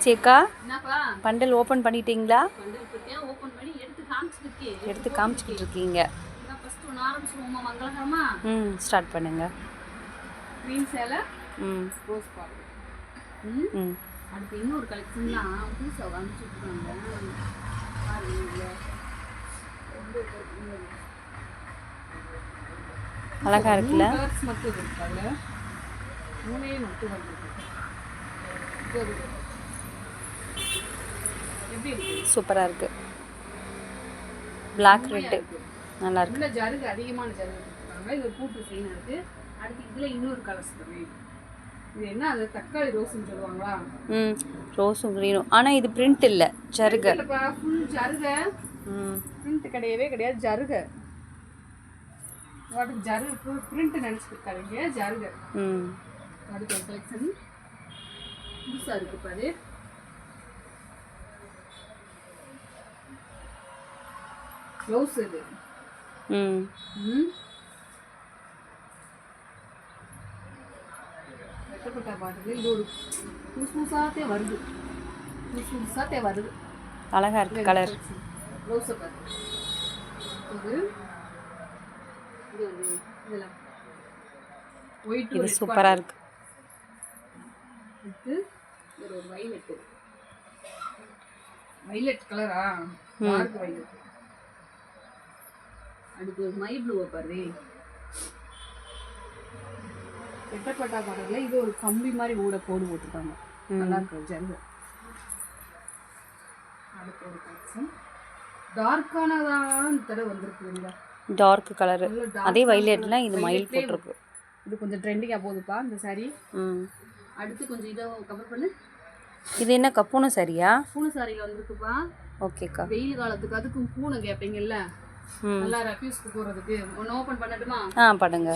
மீனாட்சி அக்கா bundle open பண்ணிட்டீங்களா? எடுத்து காமிச்சிக்கிட்டு இருக்கீங்க. ஸ்டார்ட் பண்ணுங்க. அடுத்து இன்னொரு கலெக்ஷன்லாம் புதுசாக அனுப்பிச்சுட்ருக்காங்க. அழகா இருக்குல்ல? மட்டும் இருக்காங்க, மூணே மட்டும் வந்துருக்கு. எப்படி இருக்கு? சூப்பராக இருக்கு. பிளாக் ரெட்டு நல்லா இருக்கு. உள்ள ஜருகு அதிகமான ஜருகு கொடுத்துருக்காங்க. இது ஒரு பூட்டு செயின் இருக்கு. அடுத்து இதில் இன்னொரு கலர்ஸ் தருவேன். இது என்ன, அது தக்காளி ரோஸ்ன்னு சொல்லுவாங்களா? ரோஸும் க்ரீனும். ஆனால் இது பிரிண்ட் இல்லை, ஜருக. ஃபுல் ஜருக. பிரிண்ட் கிடையவே கிடையாது, ஜருக. வாட்டுக்கு ஜருகு பிரிண்ட் நினச்சிருக்காங்க, ஜருக. அடுத்த கலெக்ஷன் புதுசாக இருக்கு பாரு. ப்ளவுஸ் இது. வெட்டப்பட்டா பாருங்க. இது ஒரு புதுசாத்தே வருது, புதுசாத்தே வருது. அழகா இருக்கு கலர். ப்ளவுஸை பாரு. இதெல்லாம் ஒயிட், இது சூப்பராக இருக்கு. இது ஒரு வைலட் கலரா, டார்க் வைலட். அடுத்து ஒரு மை ப்ளூவை பாரு. வெட்டப்பட்டா பாருங்களா. இது ஒரு கம்பி மாதிரி ஊட கோடு போட்டுருக்காங்க, நல்லா இருக்கு ஜருகு. அடுத்து ஒரு கலெக்ஷன் டார்க்கானதான் தடவை வந்திருக்கு. டார்க் கலரு, அதே வைலட்ல இது மயில் போட்டிருக்கு. இது கொஞ்சம் ட்ரெண்டிங்காக போகுதுப்பா இந்த சாரீ. அடுத்து கொஞ்சம் இதை கவர் பண்ணு. இது என்ன கப்பூனை சாரியா? பூனை சாரியில் வந்துருக்குப்பா. ஓகேக்கா. வெயில் காலத்துக்கு அதுக்கும் பூனை கேட்பீங்கல்ல, நல்லா ரெஃப்யூஸ்க்கு போகிறதுக்கு. ஒன்று ஓப்பன் பண்ணட்டுமா? பண்ணுங்க.